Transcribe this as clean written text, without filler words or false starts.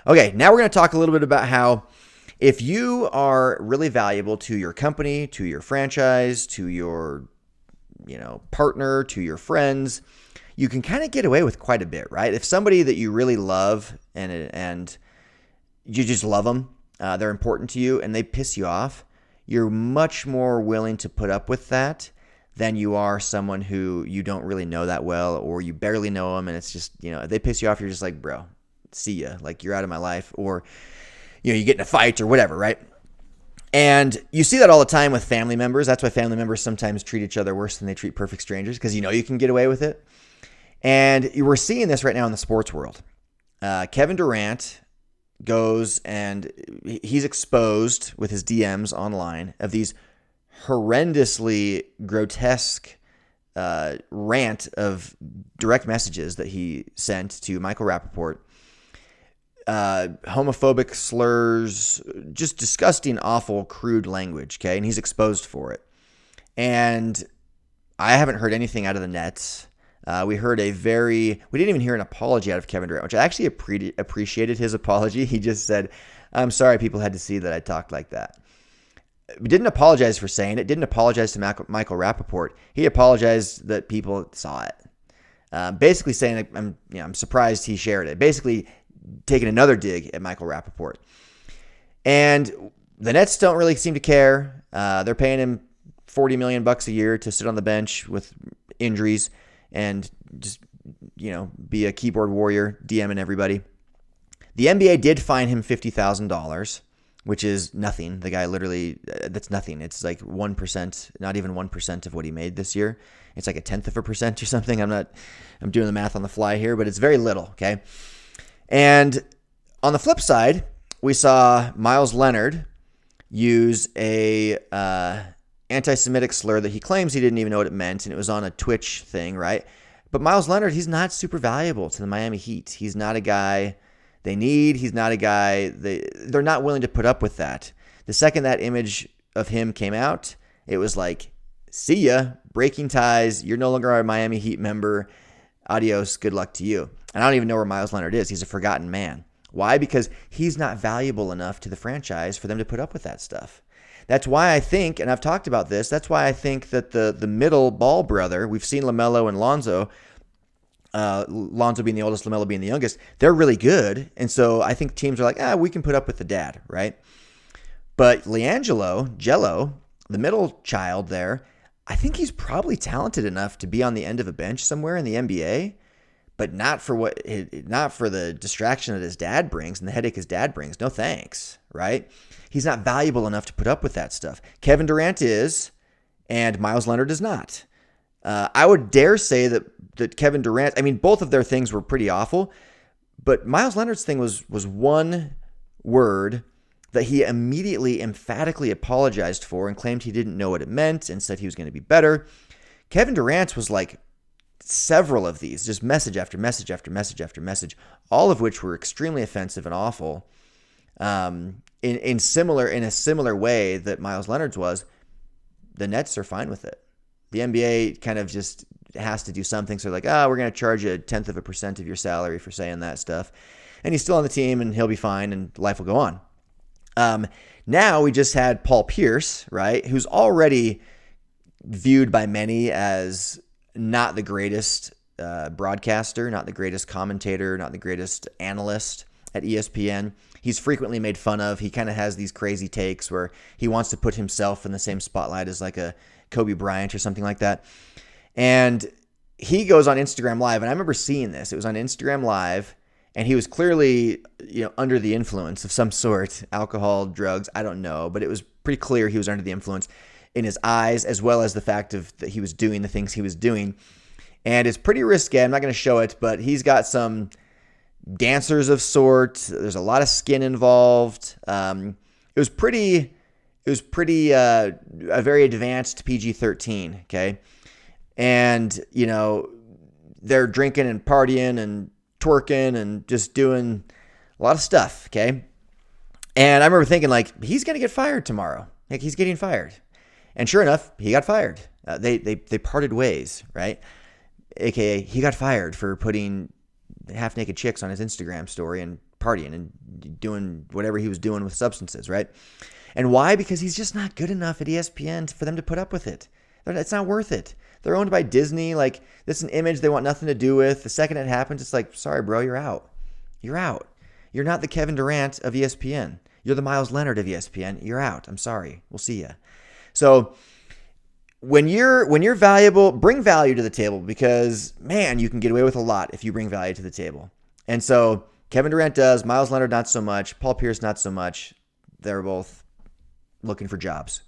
Okay, now we're going to talk a little bit about how if you are really valuable to your company, to your franchise, to your partner, to your friends, you can kind of get away with quite a bit, right? If somebody that you really love and you just love them, they're important to you, and they piss you off, you're much more willing to put up with that than you are someone who you don't really know that well, or you barely know them, and it's just, if they piss you off, you're just like, bro, see ya, like you're out of my life, or you get in a fight or whatever, right? And you see that all the time with family members. That's why family members sometimes treat each other worse than they treat perfect strangers, because you can get away with it. And we're seeing this right now in the sports world. Kevin Durant goes and he's exposed with his DMs online of these horrendously grotesque rant of direct messages that he sent to Michael Rappaport. Homophobic slurs, just disgusting, awful, crude language, okay? And he's exposed for it. And I haven't heard anything out of the Nets. We didn't even hear an apology out of Kevin Durant, which I actually appreciated his apology. He just said, I'm sorry people had to see that I talked like that. He didn't apologize for saying it, didn't apologize to Michael Rappaport. He apologized that people saw it. Basically saying, I'm surprised he shared it. Basically taking another dig at Michael Rappaport. And the Nets don't really seem to care. They're paying him $40 million a year to sit on the bench with injuries and just, be a keyboard warrior, DMing everybody. The NBA did fine him $50,000, which is nothing. The guy literally, that's nothing. It's like 1%, not even 1% of what he made this year. It's like 0.1% or something. I'm doing the math on the fly here, but it's very little, okay? And on the flip side, we saw Myles Leonard use a anti-Semitic slur that he claims he didn't even know what it meant, and it was on a Twitch thing, right? But Myles Leonard, he's not super valuable to the Miami Heat. He's not a guy they need. He's not a guy they're not willing to put up with that. The second that image of him came out, it was like, see ya, breaking ties. You're no longer a Miami Heat member. Adios, good luck to you. And I don't even know where Myles Leonard is. He's a forgotten man. Why? Because he's not valuable enough to the franchise for them to put up with that stuff. That's why I think, and I've talked about this, that's why I think that the middle Ball brother, we've seen LaMelo and Lonzo, Lonzo being the oldest, LaMelo being the youngest, they're really good. And so I think teams are like, we can put up with the dad, right? But Jello, the middle child there, I think he's probably talented enough to be on the end of a bench somewhere in the NBA, but not for the distraction that his dad brings and the headache his dad brings. No thanks, right? He's not valuable enough to put up with that stuff. Kevin Durant is, and Myles Leonard is not. I would dare say that Kevin Durant, both of their things were pretty awful, but Myles Leonard's thing was one word that he immediately emphatically apologized for and claimed he didn't know what it meant and said he was going to be better. Kevin Durant was like several of these, just message after message after message after message, all of which were extremely offensive and awful. In a similar way that Myles Leonard's was. The Nets are fine with it. The NBA kind of just has to do something. So they're like, we're going to charge you 0.1% of your salary for saying that stuff. And he's still on the team and he'll be fine and life will go on. Now we just had Paul Pierce, right, who's already viewed by many as not the greatest broadcaster, not the greatest commentator, not the greatest analyst at ESPN. He's frequently made fun of. He kind of has these crazy takes where he wants to put himself in the same spotlight as like a Kobe Bryant or something like that. And he goes on Instagram Live, and I remember seeing this. It was on Instagram Live, and he was clearly, under the influence of some sort, alcohol, drugs, I don't know, but it was pretty clear he was under the influence in his eyes, as well as the fact that he was doing the things he was doing. And it's pretty risque. I'm not going to show it, but he's got some dancers of sorts. There's a lot of skin involved. It was a very advanced PG-13. Okay. And, they're drinking and partying and twerking and just doing a lot of stuff. Okay. And I remember thinking he's going to get fired tomorrow. He's getting fired. And sure enough, he got fired. They parted ways, right? AKA he got fired for putting half-naked chicks on his Instagram story and partying and doing whatever he was doing with substances, right? And why? Because he's just not good enough at ESPN for them to put up with it. It's not worth it. They're owned by Disney. Like, this is an image they want nothing to do with. The second it happens, it's like, sorry, bro, you're out. You're out. You're not the Kevin Durant of ESPN. You're the Myles Leonard of ESPN. You're out. I'm sorry. We'll see you. So when you're valuable, bring value to the table, because, man, you can get away with a lot if you bring value to the table. And so Kevin Durant does. Myles Leonard, not so much. Paul Pierce, not so much. They're both looking for jobs.